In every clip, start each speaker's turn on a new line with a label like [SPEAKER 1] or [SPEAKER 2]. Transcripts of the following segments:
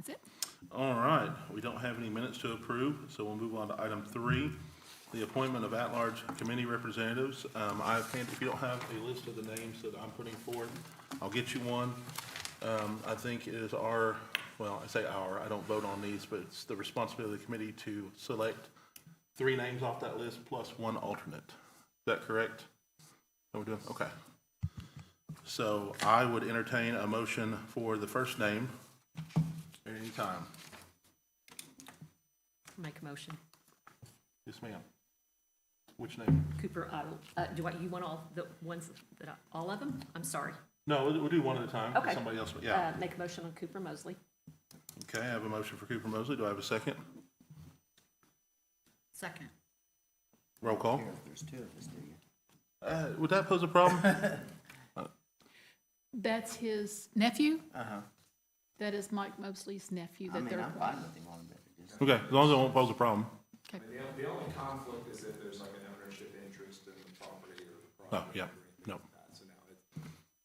[SPEAKER 1] That's it.
[SPEAKER 2] All right, we don't have any minutes to approve, so we'll move on to item 3, the appointment of at-large committee representatives. If you don't have a list of the names that I'm putting forward, I'll get you one. I think it is our, well, I say our, I don't vote on these, but it's the responsibility of the committee to select 3 names off that list plus 1 alternate. Is that correct? What we're doing? Okay. So I would entertain a motion for the first name at any time.
[SPEAKER 3] Make a motion.
[SPEAKER 2] Yes, ma'am. Which name?
[SPEAKER 3] Cooper, you want all the ones that, all of them? I'm sorry.
[SPEAKER 2] No, we'll do one at a time.
[SPEAKER 3] Okay.
[SPEAKER 2] Somebody else, yeah.
[SPEAKER 3] Make a motion on Cooper Mosley.
[SPEAKER 2] Okay, I have a motion for Cooper Mosley. Do I have a second?
[SPEAKER 1] Second.
[SPEAKER 2] Roll call.
[SPEAKER 4] There's 2 of us, do you?
[SPEAKER 2] Would that pose a problem?
[SPEAKER 1] That's his nephew.
[SPEAKER 4] Uh-huh.
[SPEAKER 1] That is Mike Mosley's nephew
[SPEAKER 4] I
[SPEAKER 1] that
[SPEAKER 4] mean,
[SPEAKER 1] they're
[SPEAKER 4] I'm fine with him on it. Just-
[SPEAKER 2] Okay, as long as it won't pose a problem.
[SPEAKER 1] Okay.
[SPEAKER 5] The only conflict is if there's like an ownership interest in the property or the
[SPEAKER 2] Oh,
[SPEAKER 5] project.
[SPEAKER 2] yeah,
[SPEAKER 5] or anything
[SPEAKER 2] no.
[SPEAKER 5] like that. So no,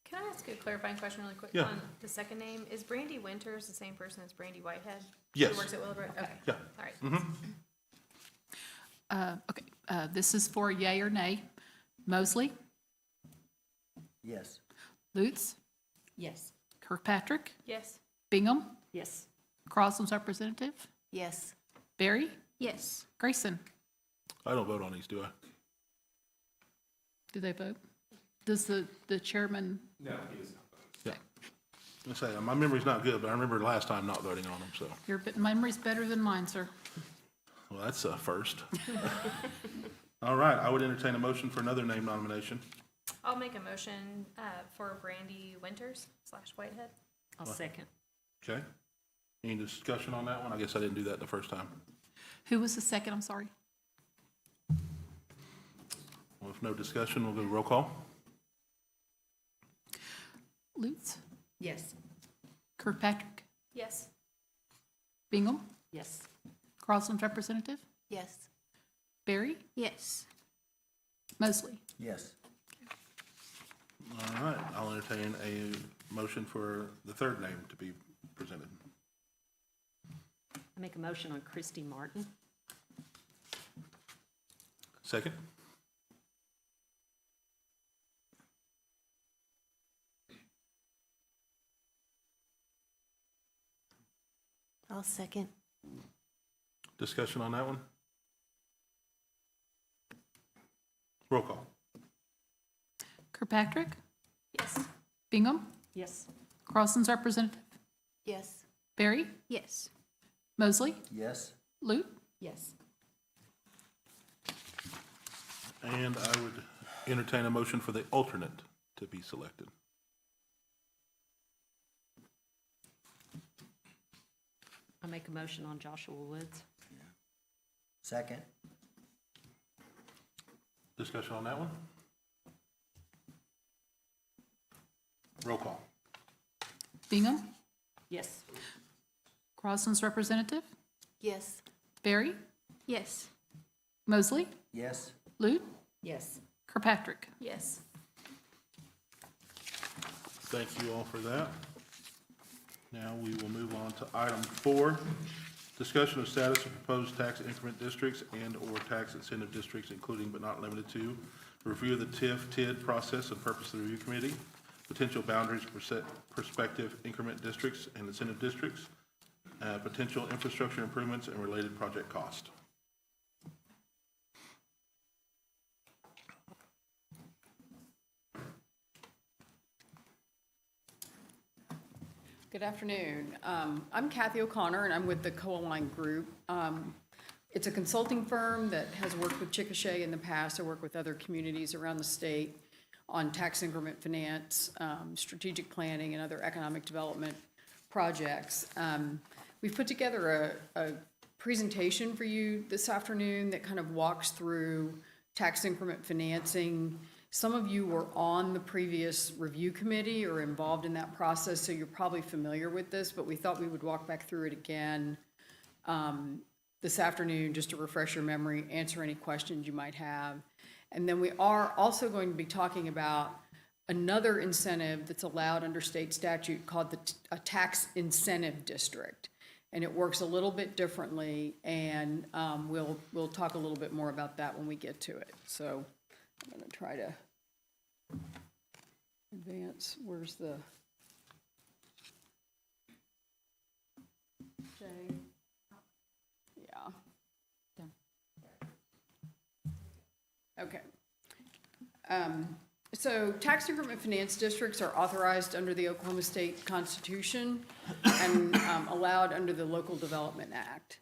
[SPEAKER 6] Can I ask a clarifying question really quick?
[SPEAKER 2] Yeah.
[SPEAKER 6] On the second name, is Brandy Winters the same person as Brandy Whitehead?
[SPEAKER 2] Yes.
[SPEAKER 6] Who works at Willowbrook? Okay.
[SPEAKER 2] Yeah.
[SPEAKER 6] All right.
[SPEAKER 1] This is for yay or nay. Mosley,
[SPEAKER 4] Yes.
[SPEAKER 1] Lutz,
[SPEAKER 3] Yes.
[SPEAKER 1] Kirkpatrick,
[SPEAKER 6] Yes.
[SPEAKER 1] Bingham,
[SPEAKER 3] Yes.
[SPEAKER 1] Crosland's representative,
[SPEAKER 6] Yes.
[SPEAKER 1] Barry,
[SPEAKER 6] Yes.
[SPEAKER 1] Grayson.
[SPEAKER 2] I don't vote on these, do I?
[SPEAKER 1] Do they vote? Does the chairman?
[SPEAKER 5] no, he does not vote.
[SPEAKER 2] Yeah. I say, my memory's not good, but I remember last time not voting on them, so.
[SPEAKER 1] Your memory's better than mine, sir.
[SPEAKER 2] Well, that's a first. All right, I would entertain a motion for another name nomination.
[SPEAKER 6] I'll make a motion for Brandy Winters / Whitehead.
[SPEAKER 3] I'll second.
[SPEAKER 2] Okay? Any discussion on that one? I guess I didn't do that the first time.
[SPEAKER 1] Who was the second? I'm sorry.
[SPEAKER 2] Well, if no discussion, we'll go to roll call.
[SPEAKER 1] Lutz,
[SPEAKER 3] Yes.
[SPEAKER 1] Kirkpatrick,
[SPEAKER 6] Yes.
[SPEAKER 1] Bingham,
[SPEAKER 3] Yes.
[SPEAKER 1] Crosland's representative,
[SPEAKER 6] Yes.
[SPEAKER 1] Barry,
[SPEAKER 6] Yes.
[SPEAKER 1] Mosley.
[SPEAKER 4] Yes.
[SPEAKER 2] All right, I'll entertain a motion for the third name to be presented.
[SPEAKER 3] I make a motion on Christy Martin.
[SPEAKER 2] Second?
[SPEAKER 6] I'll second.
[SPEAKER 2] Discussion on that one? Roll call.
[SPEAKER 1] Kirkpatrick,
[SPEAKER 6] Yes.
[SPEAKER 1] Bingham,
[SPEAKER 3] Yes.
[SPEAKER 1] Crosland's representative,
[SPEAKER 6] Yes.
[SPEAKER 1] Barry,
[SPEAKER 6] Yes.
[SPEAKER 1] Mosley,
[SPEAKER 4] Yes.
[SPEAKER 1] Lute,
[SPEAKER 3] Yes.
[SPEAKER 2] And I would entertain a motion for the alternate to be selected.
[SPEAKER 3] I make a motion on Joshua Woods.
[SPEAKER 4] Second.
[SPEAKER 2] Discussion on that one? Roll call.
[SPEAKER 1] Bingham,
[SPEAKER 3] Yes.
[SPEAKER 1] Crosland's representative,
[SPEAKER 6] Yes.
[SPEAKER 1] Barry,
[SPEAKER 6] Yes.
[SPEAKER 1] Mosley,
[SPEAKER 4] Yes.
[SPEAKER 1] Lute,
[SPEAKER 3] Yes.
[SPEAKER 1] Kirkpatrick.
[SPEAKER 6] Yes.
[SPEAKER 2] Thank you all for that. Now we will move on to item 4, discussion of status of proposed tax increment districts and/or tax incentive districts, including but not limited to, review of the TIF-TID process and purpose of the review committee, potential boundaries for prospective increment districts and incentive districts, potential infrastructure improvements and related project cost.
[SPEAKER 7] Good afternoon. I'm Kathy O'Connor, and I'm with the Coalign Group. It's a consulting firm that has worked with Chickasha in the past. I work with other communities around the state on tax increment finance, strategic planning, and other economic development projects. We've put together a presentation for you this afternoon that kind of walks through tax increment financing. Some of you were on the previous review committee or involved in that process, so you're probably familiar with this, but we thought we would walk back through it again this afternoon just to refresh your memory, answer any questions you might have. And then we are also going to be talking about another incentive that's allowed under state statute called a tax incentive district. and it works a little bit differently, and we'll talk a little bit more about that when we get to it. So I'm going to try to advance. Where's the okay? Yeah. Okay. So tax increment finance districts are authorized under the Oklahoma State Constitution and allowed under the Local Development Act.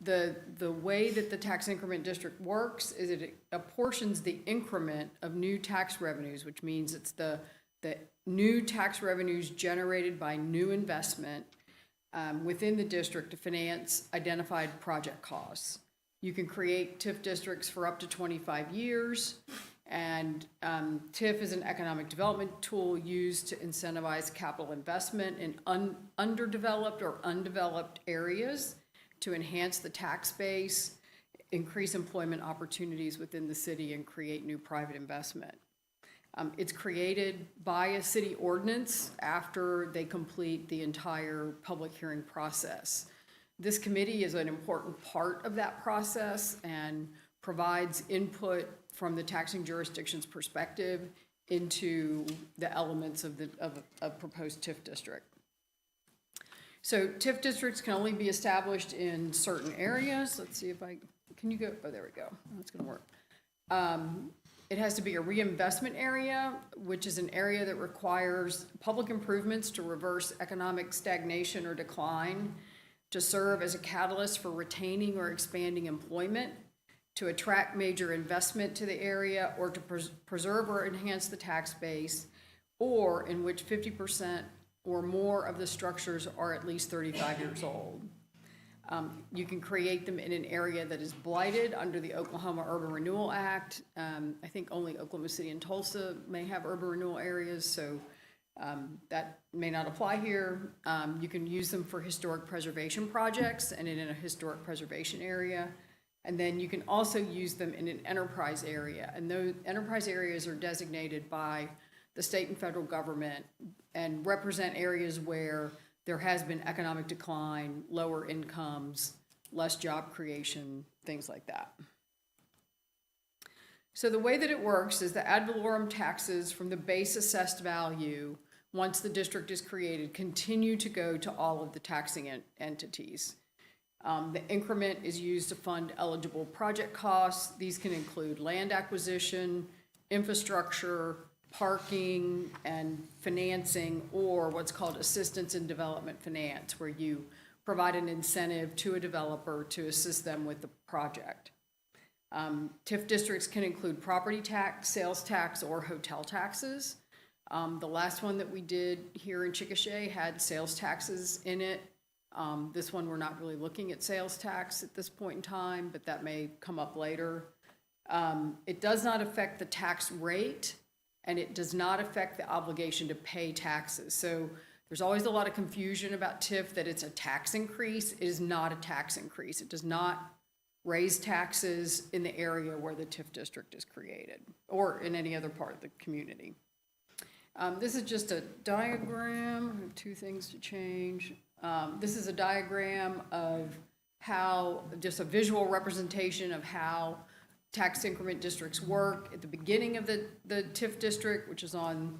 [SPEAKER 7] The way that the tax increment district works is it apportions the increment of new tax revenues, which means it's the new tax revenues generated by new investment within the district to finance identified project costs. You can create TIF districts for up to 25 years, and TIF is an economic development tool used to incentivize capital investment in underdeveloped or undeveloped areas to enhance the tax base, increase employment opportunities within the city, and create new private investment. It's created by a city ordinance after they complete the entire public hearing process. This committee is an important part of that process and provides input from the taxing jurisdiction's perspective into the elements of a proposed TIF district. So TIF districts can only be established in certain areas. Let's see if can you go, oh, there we go. That's gonna work. It has to be a reinvestment area, which is an area that requires public improvements to reverse economic stagnation or decline, to serve as a catalyst for retaining or expanding employment, to attract major investment to the area, or to preserve or enhance the tax base, or in which 50% or more of the structures are at least 35 years old. You can create them in an area that is blighted under the Oklahoma Urban Renewal Act. I think only Oklahoma City and Tulsa may have urban renewal areas, so that may not apply here. You can use them for historic preservation projects and in a historic preservation area. And then you can also use them in an enterprise area. And those enterprise areas are designated by the state and federal government and represent areas where there has been economic decline, lower incomes, less job creation, things like that. So the way that it works is the ad valorem taxes from the base assessed value, once the district is created, continue to go to all of the taxing entities. The increment is used to fund eligible project costs. These can include land acquisition, infrastructure, parking, and financing, or what's called assistance in development finance, where you provide an incentive to a developer to assist them with the project. TIF districts can include property tax, sales tax, or hotel taxes. The last one that we did here in Chickasha had sales taxes in it. This one, we're not really looking at sales tax at this point in time, but that may come up later. It does not affect the tax rate, and it does not affect the obligation to pay taxes. So there's always a lot of confusion about TIF that it's a tax increase. It is not a tax increase. It does not raise taxes in the area where the TIF district is created or in any other part of the community. This is just a diagram. I have two things to change. This is a diagram of how, just a visual representation of how tax increment districts work. At the beginning of the TIF district, which is on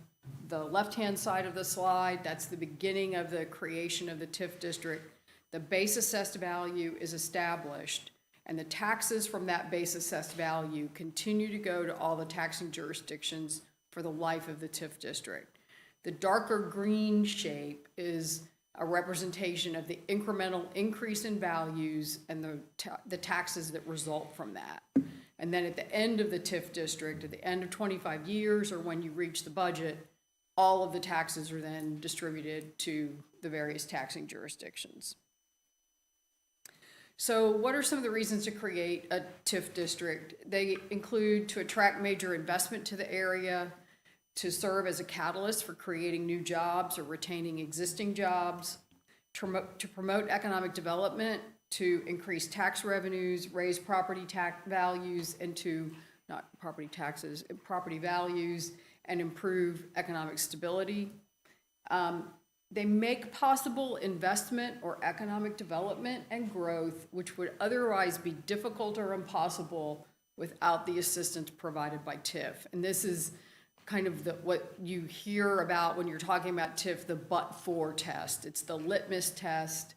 [SPEAKER 7] the left-hand side of the slide, that's the beginning of the creation of the TIF district. The base assessed value is established, and the taxes from that base assessed value continue to go to all the taxing jurisdictions for the life of the TIF district. The darker green shape is a representation of the incremental increase in values and the taxes that result from that. And then at the end of the TIF district, at the end of 25 years, or when you reach the budget, all of the taxes are then distributed to the various taxing jurisdictions. So what are some of the reasons to create a TIF district? They include to attract major investment to the area, to serve as a catalyst for creating new jobs or retaining existing jobs, to promote economic development, to increase tax revenues, raise property tax values, and to, not property taxes, property values, and improve economic stability. they make possible investment or economic development and growth, which would otherwise be difficult or impossible without the assistance provided by TIF. And this is kind of what you hear about when you're talking about TIF, the but-for test. It's the litmus test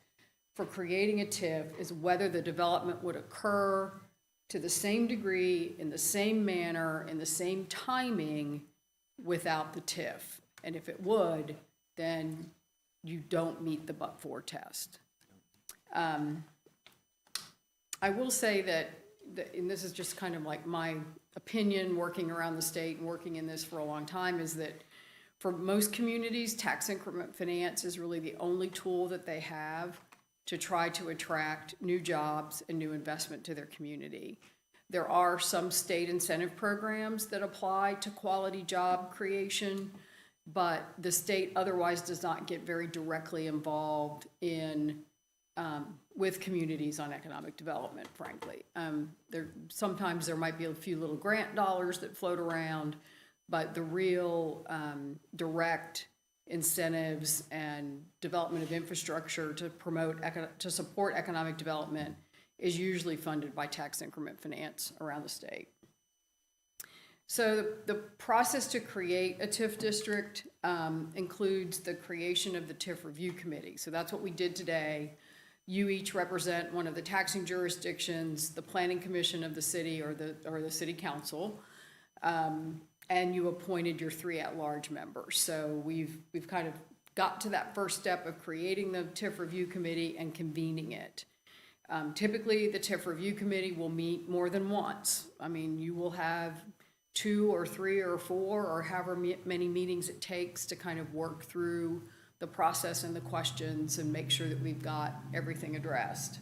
[SPEAKER 7] for creating a TIF, is whether the development would occur to the same degree, in the same manner, in the same timing without the TIF. And if it would, then you don't meet the but-for test. I will say that, and this is just kind of like my opinion working around the state and working in this for a long time, is that for most communities, tax increment finance is really the only tool that they have to try to attract new jobs and new investment to their community. There are some state incentive programs that apply to quality job creation, but the state otherwise does not get very directly involved in with communities on economic development, frankly. Sometimes there might be a few little grant dollars that float around, but the real direct incentives and development of infrastructure to to support economic development is usually funded by tax increment finance around the state. So the process to create a TIF district includes the creation of the TIF Review Committee. So that's what we did today. You each represent one of the taxing jurisdictions, the planning commission of the city or the city council, and you appointed your 3 at-large members. So we've kind of got to that first step of creating the TIF Review Committee and convening it. Typically, the TIF Review Committee will meet more than once. I mean, you will have 2 or 3 or 4 or however many meetings it takes to kind of work through the process and the questions and make sure that we've got everything addressed.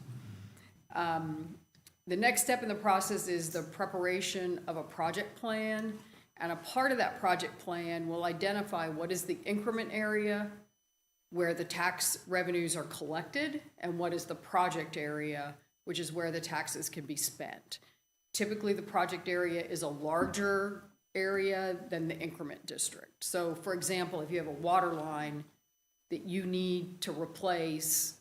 [SPEAKER 7] The next step in the process is the preparation of a project plan, and a part of that project plan will identify what is the increment area where the tax revenues are collected and what is the project area, which is where the taxes can be spent. Typically, the project area is a larger area than the increment district. So for example, if you have a water line that you need to replace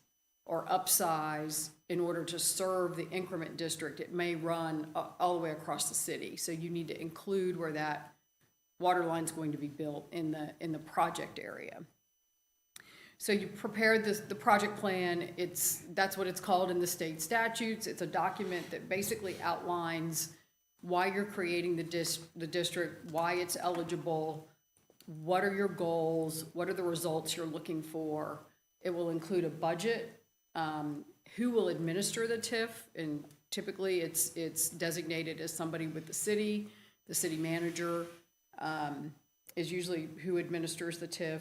[SPEAKER 7] or upsize in order to serve the increment district, it may run all the way across the city. So you need to include where that water line is going to be built in the project area. So you prepared the project plan. That's what it's called in the state statutes. It's a document that basically outlines why you're creating the district, why it's eligible, what are your goals, what are the results you're looking for. It will include a budget, who will administer the TIF, and typically it's designated as somebody with the city manager is usually who administers the TIF.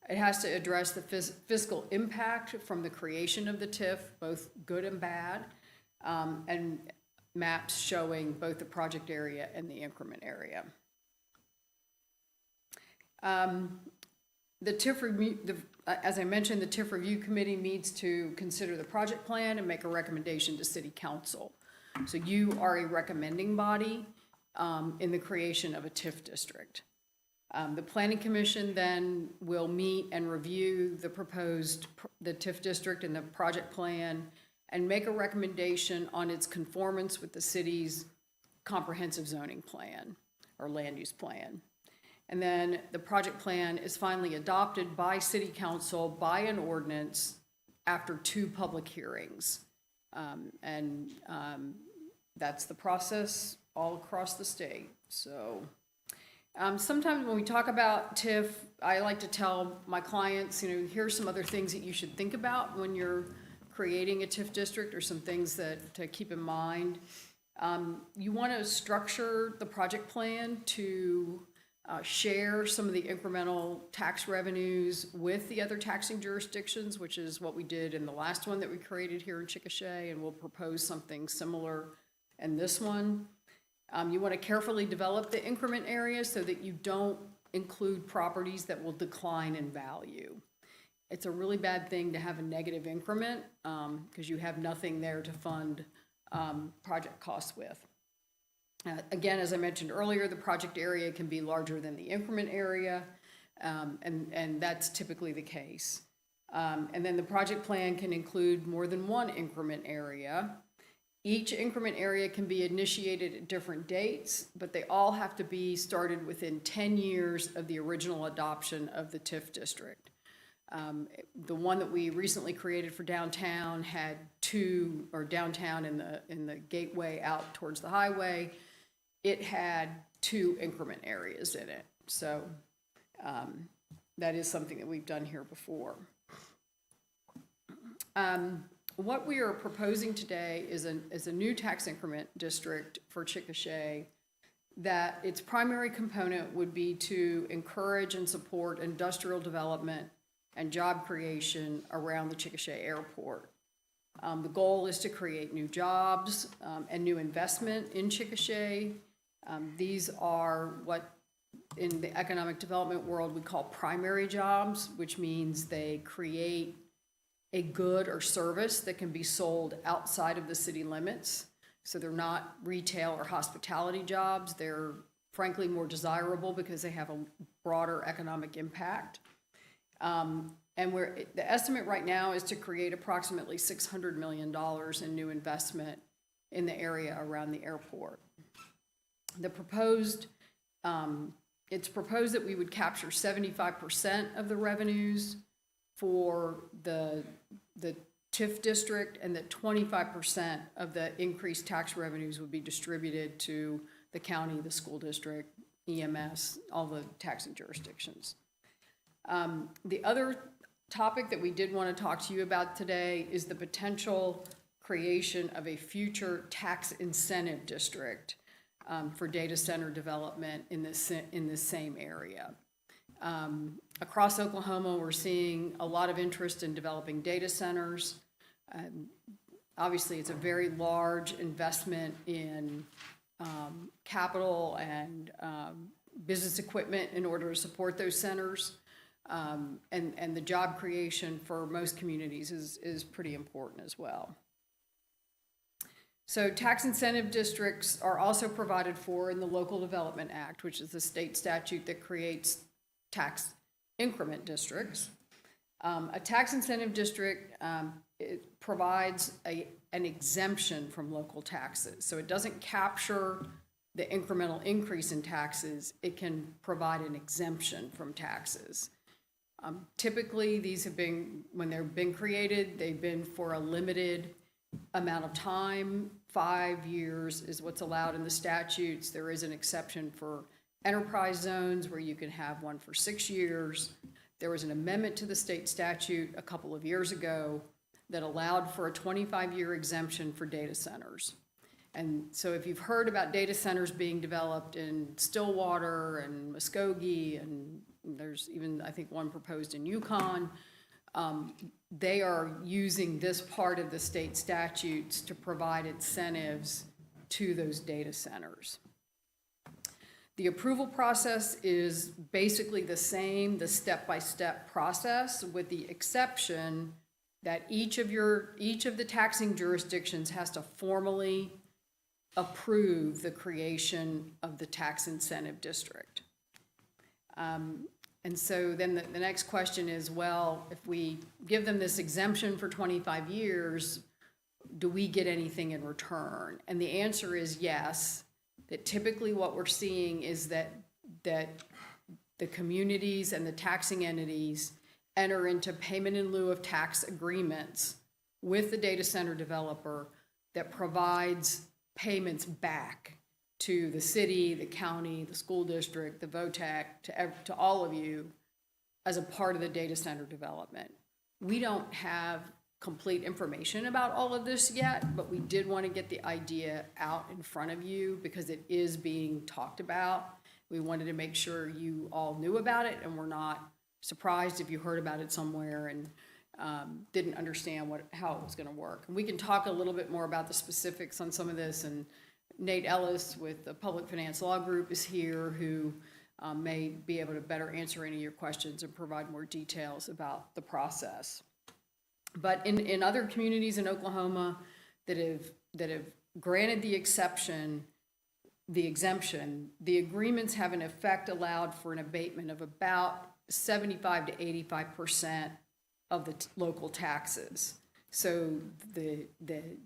[SPEAKER 7] It has to address the fiscal impact from the creation of the TIF, both good and bad, and maps showing both the project area and the increment area. The TIF review, as I mentioned, the TIF Review Committee meets to consider the project plan and make a recommendation to City Council. So you are a recommending body in the creation of a TIF district. The Planning Commission then will meet and review the TIF district and the project plan and make a recommendation on its conformance with the city's comprehensive zoning plan or land use plan. And then the project plan is finally adopted by City Council by an ordinance after 2 public hearings. That's the process all across the state. So sometimes when we talk about TIF, I like to tell my clients, here's some other things that you should think about when you're creating a TIF district, or some things to keep in mind. You want to structure the project plan to share some of the incremental tax revenues with the other taxing jurisdictions, which is what we did in the last one that we created here in Chickasha, and we'll propose something similar in this one. You want to carefully develop the increment area so that you don't include properties that will decline in value. It's a really bad thing to have a negative increment because you have nothing there to fund project costs with. Again, as I mentioned earlier, the project area can be larger than the increment area. And that's typically the case. And then the project plan can include more than one increment area. Each increment area can be initiated at different dates, but they all have to be started within 10 years of the original adoption of the TIF district. The one that we recently created for downtown had two, or downtown in the gateway out towards the highway, it had 2 increment areas in it. So that is something that we've done here before. What we are proposing today is a new tax increment district for Chickasha that its primary component would be to encourage and support industrial development and job creation around the Chickasha airport. The goal is to create new jobs and new investment in Chickasha. These are what in the economic development world we call primary jobs, which means they create a good or service that can be sold outside of the city limits. So they're not retail or hospitality jobs. They're frankly more desirable because they have a broader economic impact. And the estimate right now is to create approximately $600 million in new investment in the area around the airport. It's proposed that we would capture 75% of the revenues for the TIF district, and that 25% of the increased tax revenues would be distributed to the county, the school district, EMS, all the taxing jurisdictions. The other topic that we did want to talk to you about today is the potential creation of a future tax incentive district for data center development in this same area. Across Oklahoma, we're seeing a lot of interest in developing data centers. Obviously, it's a very large investment in capital and business equipment in order to support those centers. And the job creation for most communities is pretty important as well. So tax incentive districts are also provided for in the Local Development Act, which is the state statute that creates tax increment districts. A tax incentive district it provides an exemption from local taxes. So it doesn't capture the incremental increase in taxes. It can provide an exemption from taxes. Typically, these have been, when they've been created, they've been for a limited amount of time. 5 years is what's allowed in the statutes. There is an exception for enterprise zones where you can have one for 6 years. There was an amendment to the state statute a couple of years ago that allowed for a 25-year exemption for data centers. And so if you've heard about data centers being developed in Stillwater and Muskogee, and there's even, I think, one proposed in Yukon, they are using this part of the state statutes to provide incentives to those data centers. The approval process is basically the same, the step-by-step process, with the exception that each of the taxing jurisdictions has to formally approve the creation of the tax incentive district. And so then the next question is, well, if we give them this exemption for 25 years, do we get anything in return? And the answer is yes. That typically what we're seeing is that the communities and the taxing entities enter into payment in lieu of tax agreements with the data center developer that provides payments back to the city, the county, the school district, the VOTAC, to all of you as a part of the data center development. We don't have complete information about all of this yet, but we did want to get the idea out in front of you because it is being talked about. We wanted to make sure you all knew about it and were not surprised if you heard about it somewhere and didn't understand how it was going to work. And we can talk a little bit more about the specifics on some of this, and Nate Ellis with the Public Finance Law Group is here, who may be able to better answer any of your questions and provide more details about the process. But in other communities in Oklahoma that have granted the exemption, the agreements have in effect allowed for an abatement of about 75 to 85% of the local taxes. So the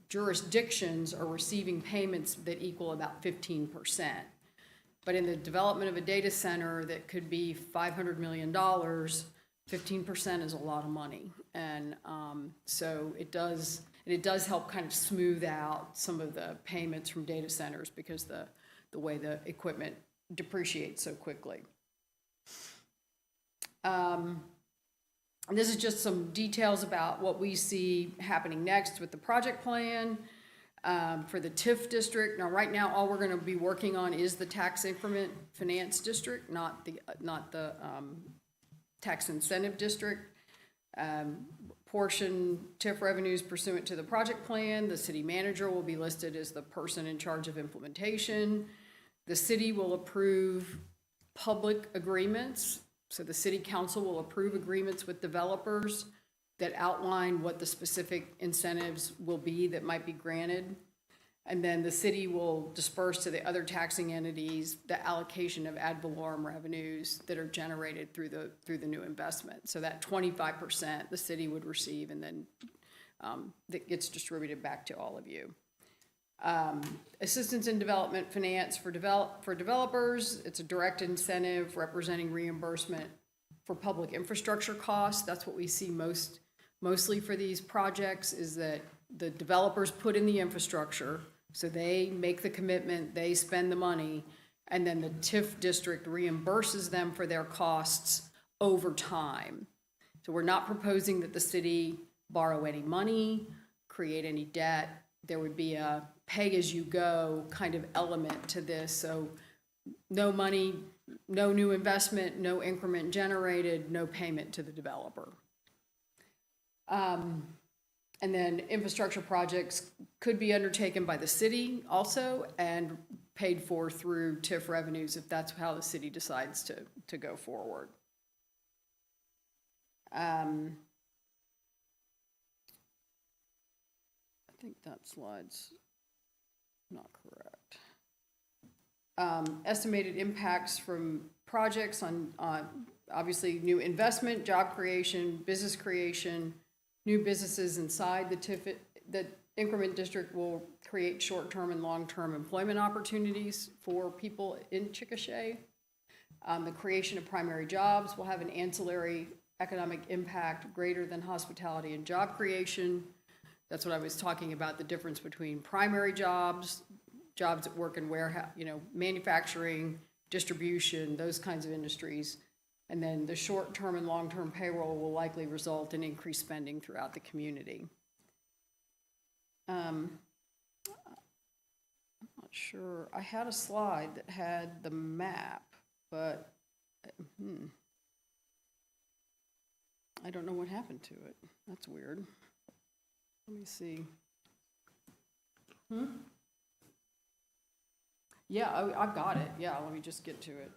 [SPEAKER 7] jurisdictions are receiving payments that equal about 15%. But in the development of a data center that could be $500 million, 15% is a lot of money. And so it does help kind of smooth out some of the payments from data centers because the way the equipment depreciates so quickly. And this is just some details about what we see happening next with the project plan for the TIF district. Now, right now, all we're going to be working on is the tax increment finance district, not the tax incentive district. Portion TIF revenues pursuant to the project plan. The city manager will be listed as the person in charge of implementation. The city will approve public agreements. So the city council will approve agreements with developers that outline what the specific incentives will be that might be granted. And then the city will disperse to the other taxing entities the allocation of ad valorem revenues that are generated through the new investment. So that 25% the city would receive, and then that gets distributed back to all of you. Assistance in development finance for developers. It's a direct incentive representing reimbursement for public infrastructure costs. That's what we see mostly for these projects, is that the developers put in the infrastructure, so they make the commitment, they spend the money, and then the TIF district reimburses them for their costs over time. So we're not proposing that the city borrow any money, create any debt. There would be a pay-as-you-go kind of element to this, so no money, no new investment, no increment generated, no payment to the developer. And then infrastructure projects could be undertaken by the city also and paid for through TIF revenues if that's how the city decides to go forward. I think that slide's not correct. Estimated impacts from projects on obviously new investment, job creation, business creation, new businesses inside the TIF. The increment district will create short-term and long-term employment opportunities for people in Chickasha. The creation of primary jobs will have an ancillary economic impact greater than hospitality and job creation. That's what I was talking about, the difference between primary jobs, jobs that work in warehouse, manufacturing, distribution, those kinds of industries. And then the short-term and long-term payroll will likely result in increased spending throughout the community. I'm not sure. I had a slide that had the map, but I don't know what happened to it. That's weird. Let me see. Yeah, I've got it. Yeah, let me just get to it.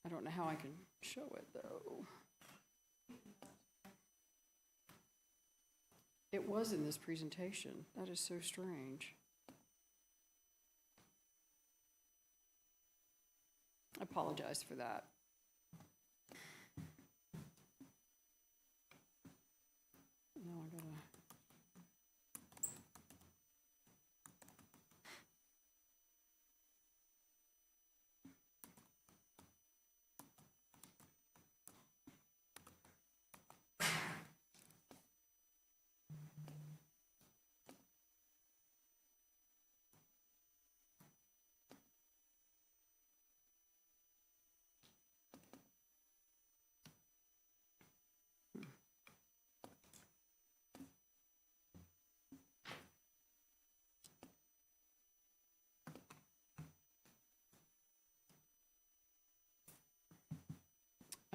[SPEAKER 7] I don't know how I can show it, though. It was in this presentation. That is so strange. I apologize for that. Now I gotta...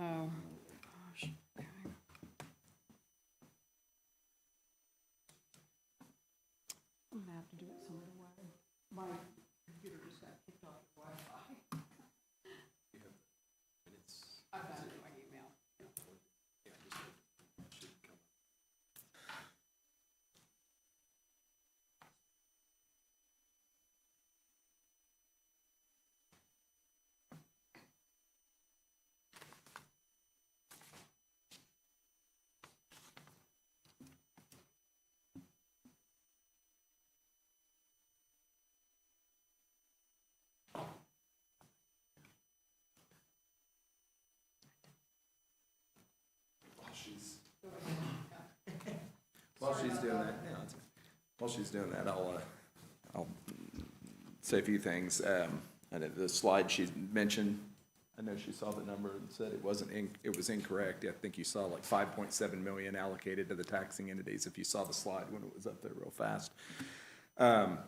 [SPEAKER 7] Oh, gosh. Okay. I'm gonna have to do it some other way. My computer just got kicked off the Wi-Fi. I've got it in my email.
[SPEAKER 5] While she's doing that, while she's doing that, I'll say a few things. And the slide she mentioned, I know she saw the number and said it was incorrect. I think you saw like 5.7 million allocated to the taxing entities if you saw the slide when it was up there real fast.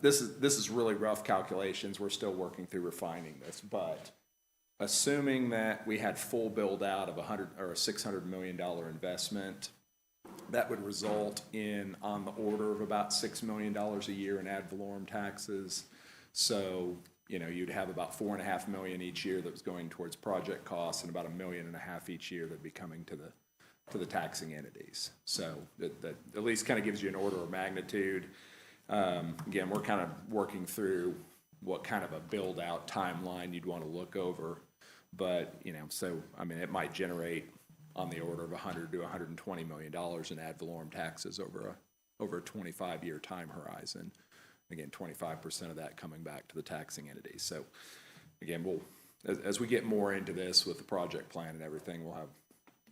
[SPEAKER 5] This is really rough calculations. We're still working through refining this, but assuming that we had full build out of a $600 million investment, that would result in on the order of about $6 million a year in ad valorem taxes. So, you'd have about $4.5 million each year that was going towards project costs and about $1.5 million each year that'd be coming to the taxing entities. So that at least kind of gives you an order of magnitude. Again, we're kind of working through what kind of a build out timeline you'd want to look over. But, so, it might generate on the order of $100 to $120 million in ad valorem taxes over a 25-year time horizon. Again, 25% of that coming back to the taxing entities. So, again, as we get more into this with the project plan and everything, we'll have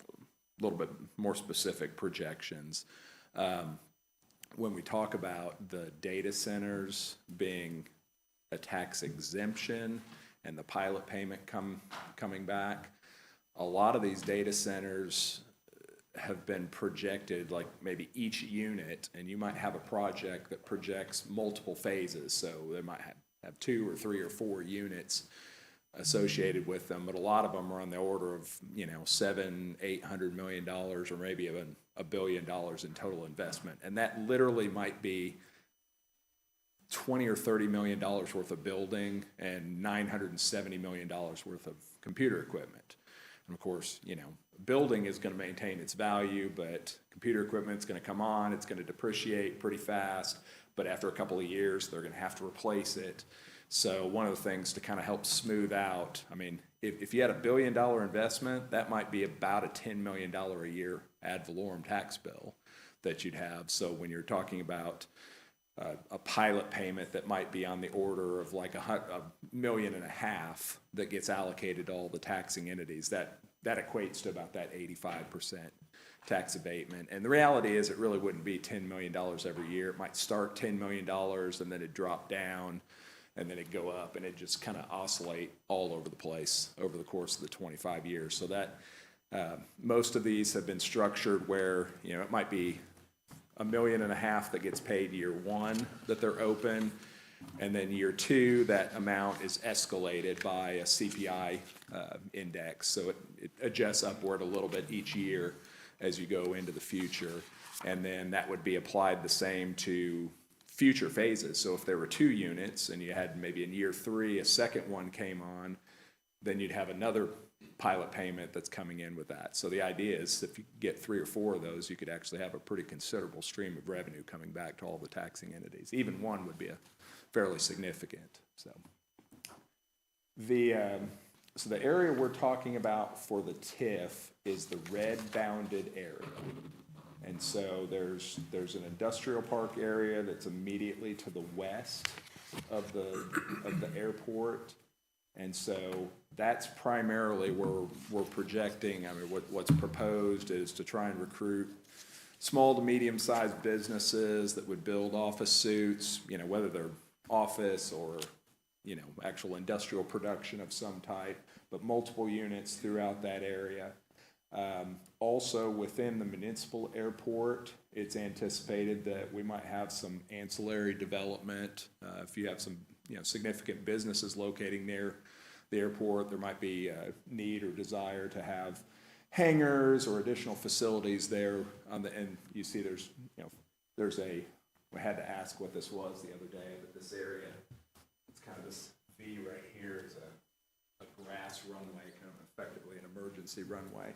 [SPEAKER 5] a little bit more specific projections. When we talk about the data centers being a tax exemption and the pilot payment coming back, a lot of these data centers have been projected, like maybe each unit, and you might have a project that projects multiple phases, so they might have 2 or 3 or 4 units associated with them, but a lot of them are on the order of $700-800 million or maybe even $1 billion in total investment, and that literally might be $20 or $30 million worth of building and $970 million worth of computer equipment. And of course, building is going to maintain its value, but computer equipment is going to come on, it's going to depreciate pretty fast, but after a couple of years, they're going to have to replace it. So one of the things to kind of help smooth out, if you had $1 billion investment, that might be about a $10 million a year ad valorem tax bill that you'd have. So when you're talking about a pilot payment that might be on the order of like $1.5 million that gets allocated to all the taxing entities, that equates to about that 85% tax abatement. And the reality is it really wouldn't be $10 million every year. It might start $10 million and then it drop down and then it go up, and it just kind of oscillate all over the place over the course of the 25 years. So that most of these have been structured where, it might be $1.5 million that gets paid year 1 that they're open, and then year 2 that amount is escalated by a CPI index, so it adjusts upward a little bit each year as you go into the future, and then that would be applied the same to future phases. So if there were 2 units and you had maybe in year 3 a second one came on, then you'd have another pilot payment that's coming in with that. So the idea is if you get 3 or 4 of those, you could actually have a pretty considerable stream of revenue coming back to all the taxing entities. Even one would be a fairly significant. So the area we're talking about for the TIF is the red bounded area. And so there's an industrial park area that's immediately to the west of the airport. And so that's primarily where we're projecting. What's proposed is to try and recruit small to medium-sized businesses that would build office suites, whether they're office or, actual industrial production of some type, but multiple units throughout that area. Also within the municipal airport, it's anticipated that we might have some ancillary development. If you have some, significant businesses locating near the airport, there might be a need or desire to have hangars or additional facilities there on the end. You see we had to ask what this was the other day, but this area, it's kind of this V right here is a grass runway, kind of effectively an emergency runway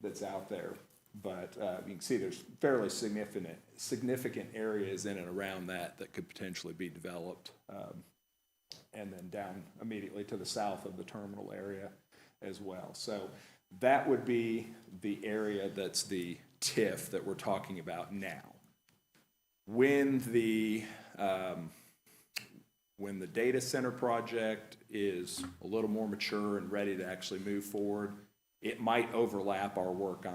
[SPEAKER 5] that's out there. But you can see there's fairly significant areas in and around that could potentially be developed. And then down immediately to the south of the terminal area as well. So that would be the area that's the TIF that we're talking about now. When the data center project is a little more mature and ready to actually move forward, it might overlap our work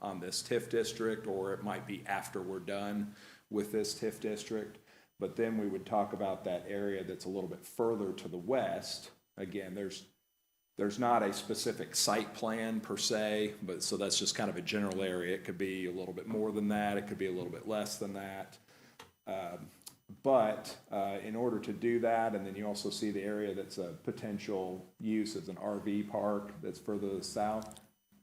[SPEAKER 5] on this TIF district, or it might be after we're done with this TIF district. But then we would talk about that area that's a little bit further to the west. Again, there's not a specific site plan per se, but so that's just kind of a general area. It could be a little bit more than that. It could be a little bit less than that. But in order to do that, and then you also see the area that's a potential use as an RV park that's further to the south.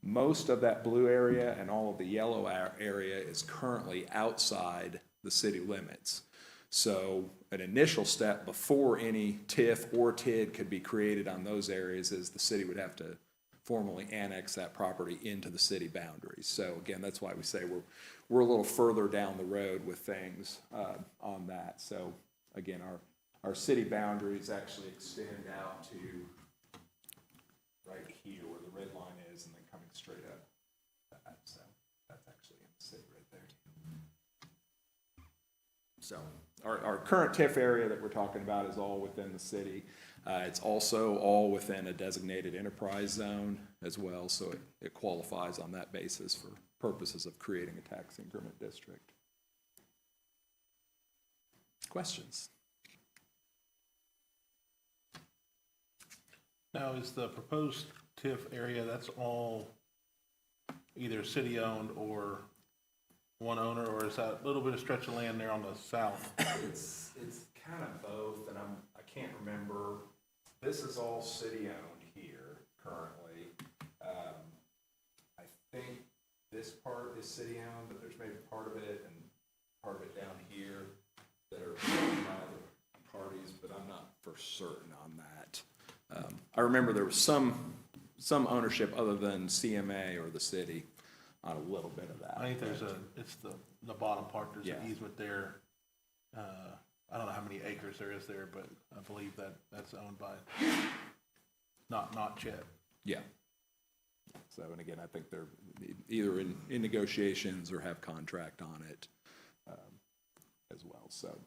[SPEAKER 5] Most of that blue area and all of the yellow area is currently outside the city limits. So an initial step before any TIF or TID could be created on those areas is the city would have to formally annex that property into the city boundaries. So again, that's why we say we're a little further down the road with things on that. So again, our city boundaries actually extend out to right here where the red line is and then coming straight up. So that's actually in the city right there. So our current TIF area that we're talking about is all within the city. It's also all within a designated enterprise zone as well, so it qualifies on that basis for purposes of creating a tax increment district. Questions?
[SPEAKER 2] Now, is the proposed TIF area, that's all either city-owned or one owner, or is that a little bit of stretch of land there on the south?
[SPEAKER 5] It's kind of both, and I can't remember. This is all city-owned here currently. I think this part is city-owned, but there's maybe part of it and part of it down here that are owned by other parties, but I'm not for certain on that. I remember there was some ownership other than CMA or the city on a little bit of that.
[SPEAKER 2] I think it's the bottom part, there's an
[SPEAKER 5] Yeah.
[SPEAKER 2] easement there. I don't know how many acres there is there, but I believe that's owned by, not Chet.
[SPEAKER 5] Yeah. So, and again, I think they're either in negotiations or have contract on it as well, so.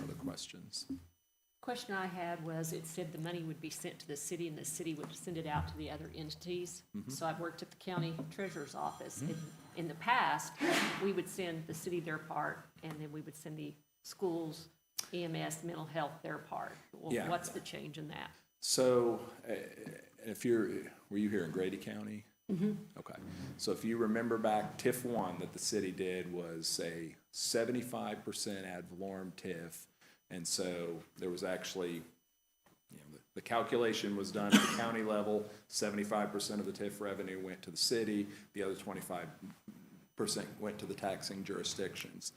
[SPEAKER 5] Other questions?
[SPEAKER 3] Question I had was, it said the money would be sent to the city and the city would send it out to the other entities. So I've worked at the county treasurer's office. In the past, we would send the city their part, and then we would send the schools, EMS, mental health their part. Well,
[SPEAKER 5] Yeah.
[SPEAKER 3] what's the change in that?
[SPEAKER 5] So, were you here in Grady County? Okay, so if you remember back, TIF 1 that the city did was a 75% ad valorem TIF. And so there was actually, the calculation was done at the county level, 75% of the TIF revenue went to the city, the other 25% went to the taxing jurisdictions.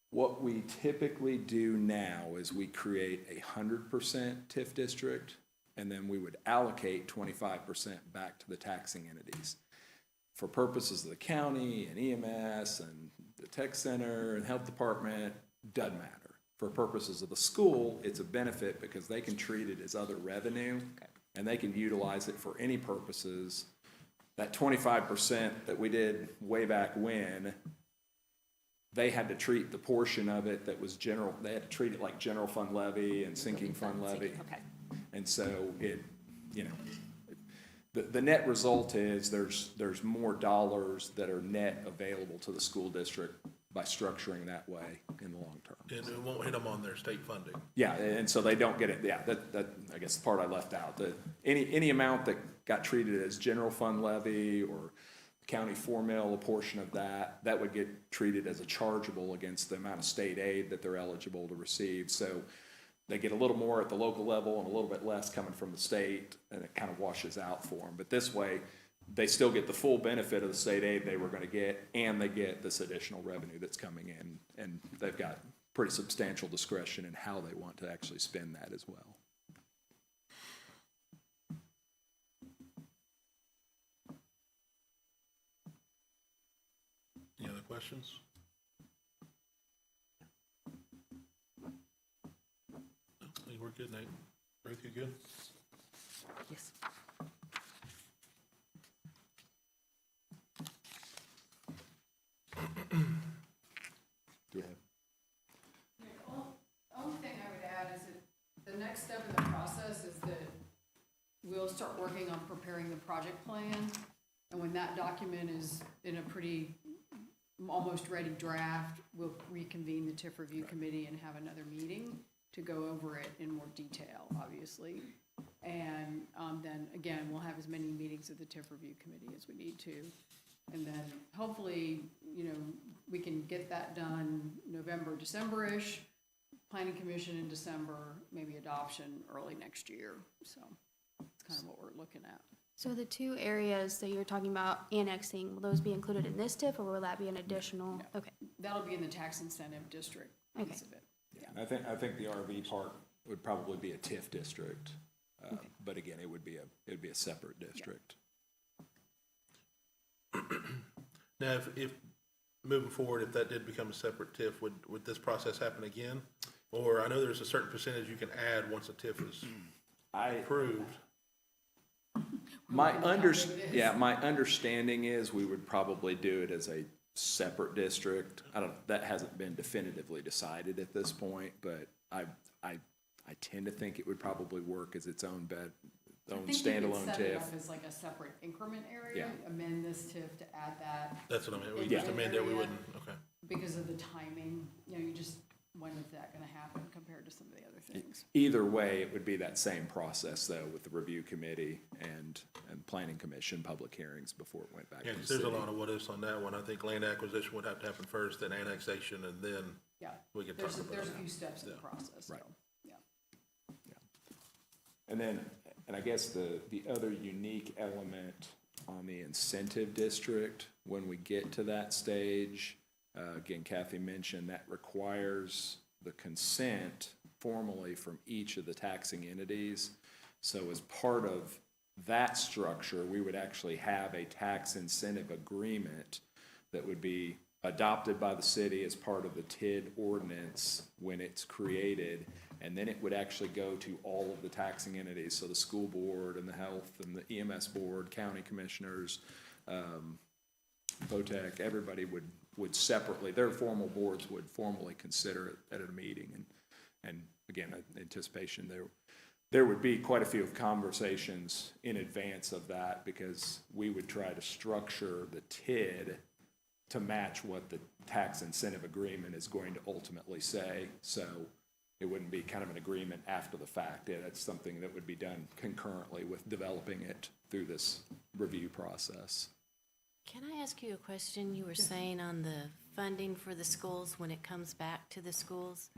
[SPEAKER 5] What we typically do now is we create a 100% TIF district, and then we would allocate 25% back to the taxing entities. For purposes of the county and EMS and the tech center and health department, doesn't matter. For purposes of the school, it's a benefit because they can treat it as other revenue, and they can utilize it for any purposes. That 25% that we did way back when, they had to treat the portion of it that was general, they had to treat it like general fund levy and sinking fund levy.
[SPEAKER 3] Okay.
[SPEAKER 5] And so the net result is there's more dollars that are net available to the school district by structuring that way in the long term.
[SPEAKER 2] And it won't hit them on their state funding.
[SPEAKER 5] Yeah, and so they don't get it, yeah, that, I guess the part I left out, any amount that got treated as general fund levy or county 4 mil, a portion of that would get treated as a chargeable against the amount of state aid that they're eligible to receive. So they get a little more at the local level and a little bit less coming from the state, and it kind of washes out for them. But this way, they still get the full benefit of the state aid they were going to get, and they get this additional revenue that's coming in, and they've got pretty substantial discretion in how they want to actually spend that as well.
[SPEAKER 2] Any other questions? I think we're good, Nate. Ruth, you good?
[SPEAKER 3] Yes.
[SPEAKER 5] Do we have?
[SPEAKER 7] Only thing I would add is that the next step in the process is that we'll start start working on preparing the project plan. And when that document is in a pretty, almost ready draft, we'll reconvene the TIF review committee and have another meeting to go over it in more detail, obviously. And then again, we'll have as many meetings of the TIF review committee as we need to. And then hopefully, you know, we can get that done November, December-ish, planning commission in December, maybe adoption early next year. So that's kind of what we're looking at.
[SPEAKER 8] So the two areas that you're talking about annexing, will those be included in this TIF, or will that be an additional?
[SPEAKER 7] No.
[SPEAKER 8] Okay,
[SPEAKER 7] That'll be in the tax incentive district piece
[SPEAKER 8] Okay.
[SPEAKER 7] of it.
[SPEAKER 5] And I think the RV park would probably be a TIF district, but again, it'd be a separate district.
[SPEAKER 2] Now, if moving forward, if that did become a separate TIF, would this process happen again? Or I know there's a certain percentage you can add once a TIF is approved.
[SPEAKER 5] My
[SPEAKER 7] How big it is.
[SPEAKER 5] my understanding is we would probably do it as a separate district. That hasn't been definitively decided at this point, but I tend to think it would probably work as its own
[SPEAKER 7] I
[SPEAKER 5] own
[SPEAKER 7] think we could
[SPEAKER 5] standalone
[SPEAKER 7] set it
[SPEAKER 5] TIF.
[SPEAKER 7] up as like a separate increment area,
[SPEAKER 5] Yeah.
[SPEAKER 7] amend this TIF to add that.
[SPEAKER 2] That's what I mean. We
[SPEAKER 7] Yeah.
[SPEAKER 2] just amend it, we wouldn't, okay.
[SPEAKER 7] Because of the timing, you know, when is that gonna happen compared to some of the other things?
[SPEAKER 5] Either way, it would be that same process though, with the review committee and planning commission, public hearings before it went back
[SPEAKER 2] Yeah,
[SPEAKER 5] to the
[SPEAKER 2] 'cause there's a
[SPEAKER 5] city.
[SPEAKER 2] lot of what ifs on that one. I think land acquisition would have to happen first, then annexation, and then
[SPEAKER 7] Yeah,
[SPEAKER 2] we could talk
[SPEAKER 7] there's
[SPEAKER 2] about
[SPEAKER 7] a
[SPEAKER 2] it.
[SPEAKER 7] few steps in the
[SPEAKER 2] Yeah.
[SPEAKER 7] process, so,
[SPEAKER 5] Right.
[SPEAKER 7] yeah.
[SPEAKER 5] And I guess the other unique element on the incentive district, when we get to that stage, again, Kathy mentioned, that requires the consent formally from each of the taxing entities. So as part of that structure, we would actually have a tax incentive agreement that would be adopted by the city as part of the TID ordinance when it's created, and then it would actually go to all of the taxing entities, so the school board and the health and the EMS board, county commissioners, VOTEC, everybody would separately, their formal boards would formally consider it at a meeting, and again, anticipation, there would be quite a few conversations in advance of that, because we would try to structure the TID to match what the tax incentive agreement is going to ultimately say. So it wouldn't be kind of an agreement after the fact. That's something that would be done concurrently with developing it through this review process.
[SPEAKER 9] Can I ask you a question? You were saying on the funding for the schools, when it comes back to the schools.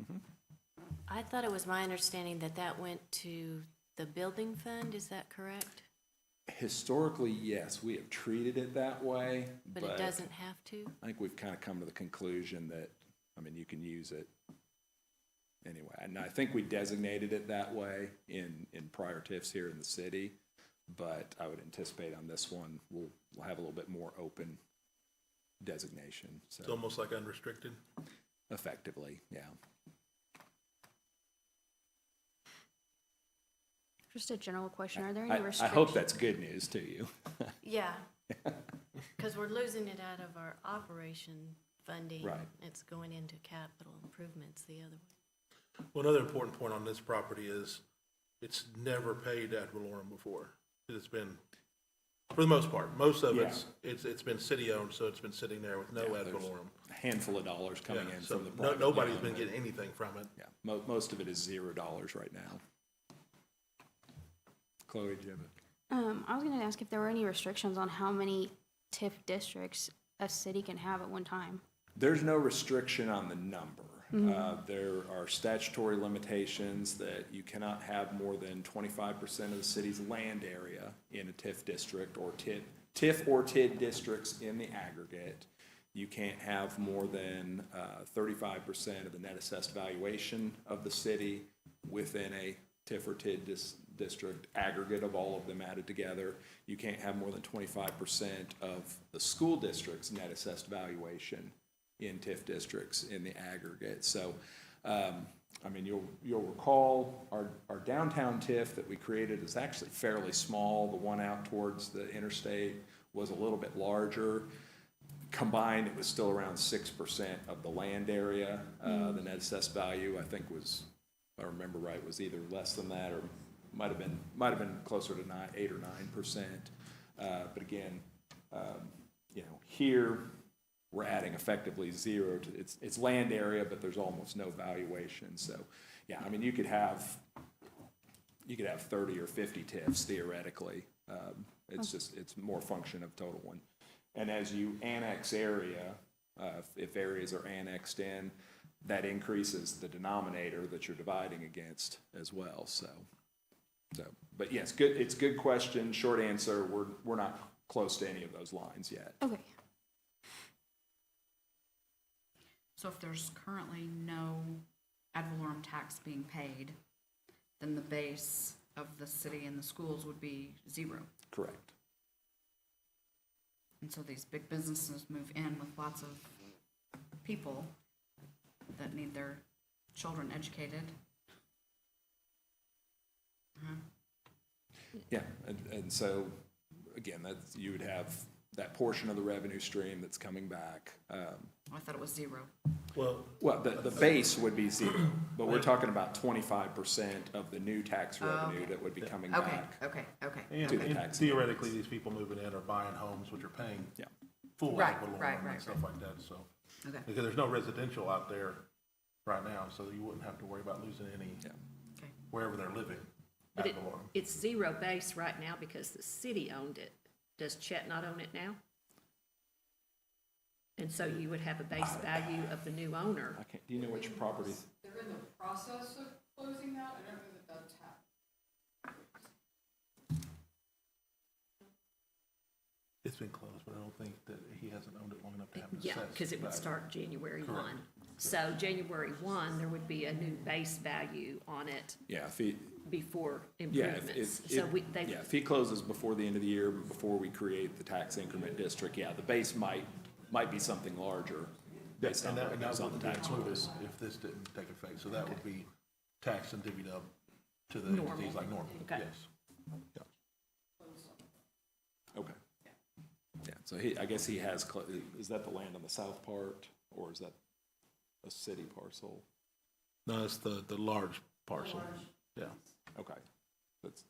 [SPEAKER 9] I thought it was my understanding that that went to the building fund, is that correct?
[SPEAKER 5] Historically, yes, we have treated it that way,
[SPEAKER 9] But it doesn't have to?
[SPEAKER 5] I think we've kind of come to the conclusion that, I mean, you can use it anyway. And I think we designated it that way in prior TIFs here in the city, but I would anticipate on this one, we'll have a little bit more open designation,
[SPEAKER 2] It's
[SPEAKER 5] so
[SPEAKER 2] almost like unrestricted.
[SPEAKER 5] effectively, yeah.
[SPEAKER 8] just a general question, are there any
[SPEAKER 5] I
[SPEAKER 8] restrictions?
[SPEAKER 5] hope that's good news to you.
[SPEAKER 9] Yeah. Because we're losing it out of our operation funding.
[SPEAKER 5] Right.
[SPEAKER 9] It's going into capital improvements the other way.
[SPEAKER 2] Well, another important point on this property is it's never paid ad valorem before. It's been, for the most part, most of it's been city-owned, so it's been sitting there with no
[SPEAKER 5] Yeah,
[SPEAKER 2] ad
[SPEAKER 5] there's
[SPEAKER 2] valorem.
[SPEAKER 5] A handful of dollars coming
[SPEAKER 2] Yeah,
[SPEAKER 5] in
[SPEAKER 2] so
[SPEAKER 5] from the private.
[SPEAKER 2] nobody's been
[SPEAKER 5] but-
[SPEAKER 2] getting anything from it.
[SPEAKER 5] Yeah, most of it is $0 right now. Chloe, do you have
[SPEAKER 8] I was gonna ask if there were any restrictions on how many TIF districts a city can have at one time.
[SPEAKER 5] There's no restriction on the number. There are statutory limitations that you cannot have more than 25% of the city's land area in a TIF district or TIF or TID districts in the aggregate. You can't have more than 35% of the net assessed valuation of the city within a TIF or TID district aggregate of all of them added together. You can't have more than 25% of the school district's net assessed valuation in TIF districts in the aggregate. So, I mean, you'll recall our downtown TIF that we created is actually fairly small. The one out towards the interstate was a little bit larger. Combined, it was still around 6% of the land area. The net assessed value, I think, was, if I remember right, was either less than that or might have been closer to 8 or 9%. But again, you know, here, we're adding effectively zero to, it's land area, but there's almost no valuation. So, yeah, I mean, you could have 30 or 50 TIFs theoretically. It's just, it's more function of total one. And as you annex area, if areas are annexed in, that increases the denominator that you're dividing against as well, so, but yes, good, it's a good question, short answer, we're not close to any of those lines yet.
[SPEAKER 8] Okay.
[SPEAKER 10] So if there's currently no ad valorem tax being paid, then the base of the city and the schools would be zero.
[SPEAKER 5] Correct.
[SPEAKER 10] And so these big businesses move in with lots of people that need their children educated.
[SPEAKER 5] Yeah, and so, again, that's, you would have that portion of the revenue stream that's coming back.
[SPEAKER 10] I thought it was zero.
[SPEAKER 2] Well,
[SPEAKER 5] Well, the base would be zero, but we're talking about 25% of the new tax revenue
[SPEAKER 10] okay.
[SPEAKER 5] that would be coming
[SPEAKER 10] Okay,
[SPEAKER 5] back.
[SPEAKER 10] okay.
[SPEAKER 2] and
[SPEAKER 5] To the
[SPEAKER 2] and
[SPEAKER 5] tax
[SPEAKER 2] theoretically, these people moving in are buying homes, which are paying
[SPEAKER 5] Yeah.
[SPEAKER 2] full
[SPEAKER 10] Right,
[SPEAKER 2] ad valorem
[SPEAKER 10] right,
[SPEAKER 2] and
[SPEAKER 10] right,
[SPEAKER 2] stuff like that, so.
[SPEAKER 10] Okay.
[SPEAKER 2] Because there's no residential out there right now, so you wouldn't have to worry about losing any
[SPEAKER 5] Yeah.
[SPEAKER 10] Okay.
[SPEAKER 2] wherever they're living
[SPEAKER 3] But
[SPEAKER 2] ad valorem.
[SPEAKER 3] it's zero base right now because the city owned it. Does Chet not own it now? And so you would have a base value of the new owner.
[SPEAKER 5] I can't, do you know which property?
[SPEAKER 7] They're in the process of closing that. I don't know that that's happened.
[SPEAKER 2] It's been closed, but I don't think that he hasn't owned it long enough to have an
[SPEAKER 3] Yeah,
[SPEAKER 2] assessed
[SPEAKER 3] because it would
[SPEAKER 2] value.
[SPEAKER 3] start January
[SPEAKER 2] Correct.
[SPEAKER 3] 1. So January 1, there would be a new base value on it
[SPEAKER 5] Yeah, if he,
[SPEAKER 3] before
[SPEAKER 5] yeah,
[SPEAKER 3] improvements. So
[SPEAKER 5] yeah, if he closes before the end of the year, before we create the tax increment district, yeah, the base might be something larger based on
[SPEAKER 2] And that
[SPEAKER 5] what goes on the
[SPEAKER 2] would be
[SPEAKER 5] tax
[SPEAKER 2] included
[SPEAKER 5] rolls.
[SPEAKER 2] if this didn't take effect, so that would be taxed and divvied up to the
[SPEAKER 3] Normal.
[SPEAKER 2] entities like normal,
[SPEAKER 3] Okay.
[SPEAKER 2] yes.
[SPEAKER 5] Okay. Yeah, so I guess he has, is that the land on the south part, or is that a city parcel?
[SPEAKER 2] No, it's the large parcel, yeah.
[SPEAKER 5] Okay, that's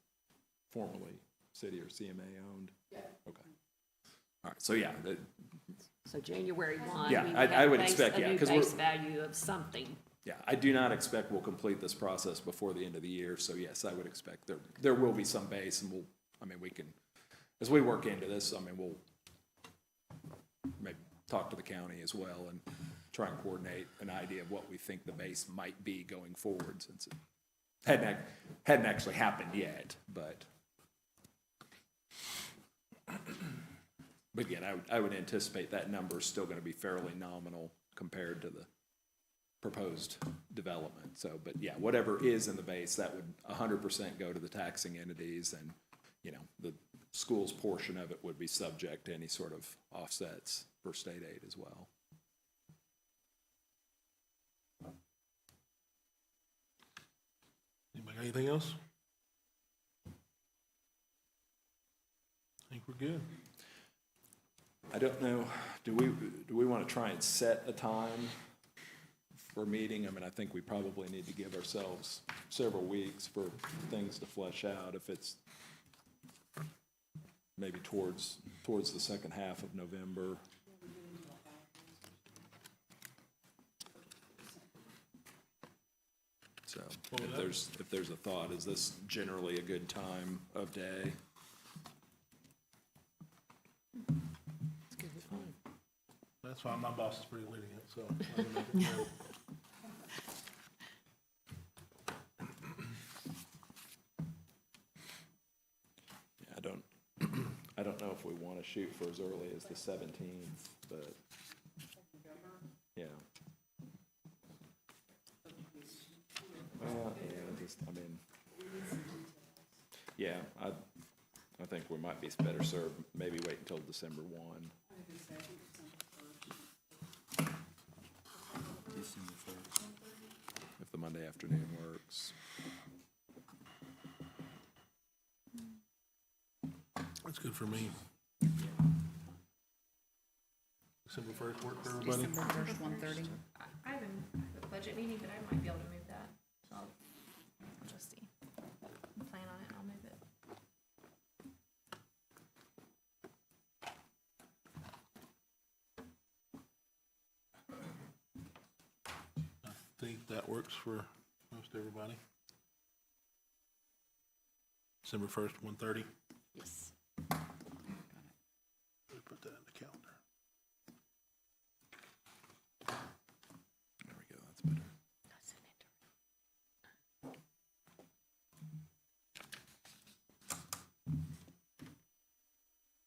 [SPEAKER 5] formerly city or CMA owned? Yeah. Okay. All right, so yeah,
[SPEAKER 3] So January 1,
[SPEAKER 5] Yeah,
[SPEAKER 3] we would
[SPEAKER 5] I
[SPEAKER 3] have
[SPEAKER 5] would
[SPEAKER 3] a
[SPEAKER 5] expect, yeah,
[SPEAKER 3] new
[SPEAKER 5] 'cause we're-
[SPEAKER 3] base value of something.
[SPEAKER 5] yeah, I do not expect we'll complete this process before the end of the year, so yes, I would expect there will be some base, and we can, as we work into this, we'll maybe talk to the county as well and try and coordinate an idea of what we think the base might be going forward, since it hadn't actually happened yet, but again, I would anticipate that number is still gonna be fairly nominal compared to the proposed development, so, but yeah, whatever is in the base, that would 100% go to the taxing entities, and, you know, the school's portion of it would be subject to any sort of offsets for state aid as well.
[SPEAKER 2] Anybody got anything else? I think we're good.
[SPEAKER 5] I don't know, do we want to try and set a time for a meeting? I think we probably need to give ourselves several weeks for things to flesh out, if it's maybe towards the second half of November. So, if there's a thought, is this generally a good time of day?
[SPEAKER 2] That's why my boss is pretty lenient, so. let me make it work.
[SPEAKER 5] Yeah, I don't know if we want to shoot for as early as the 17th, but, yeah. Yeah, I think we might be better served, maybe wait until December 1.
[SPEAKER 4] December 1st.
[SPEAKER 5] If the Monday afternoon works.
[SPEAKER 2] That's good for me. December 1st work for everybody?
[SPEAKER 10] December 1st, 1:30.
[SPEAKER 6] I have a budget meeting, but I might be able to move that. So I'll just see. Plan on it.
[SPEAKER 2] think that works for most everybody. December 1st, 1:30.
[SPEAKER 3] Yes.
[SPEAKER 2] Put that in the calendar.
[SPEAKER 5] There we go, that's better.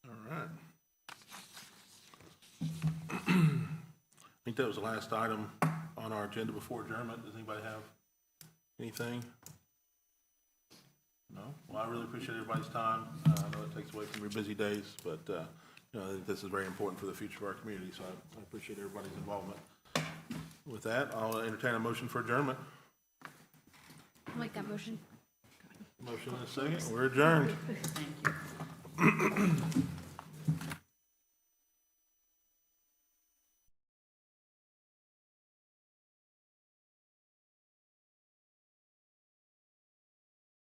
[SPEAKER 2] All right. I think that was the last item on our agenda before adjournment. Does anybody have anything? No? Well, I really appreciate everybody's time. I know it takes away from your busy days, but, you know, I think this is very important for the future of our community, so I appreciate everybody's involvement. With that, I'll entertain a motion for adjournment.
[SPEAKER 8] I'll make that motion.
[SPEAKER 2] Motion and a second. We're adjourned.
[SPEAKER 10] Thank you.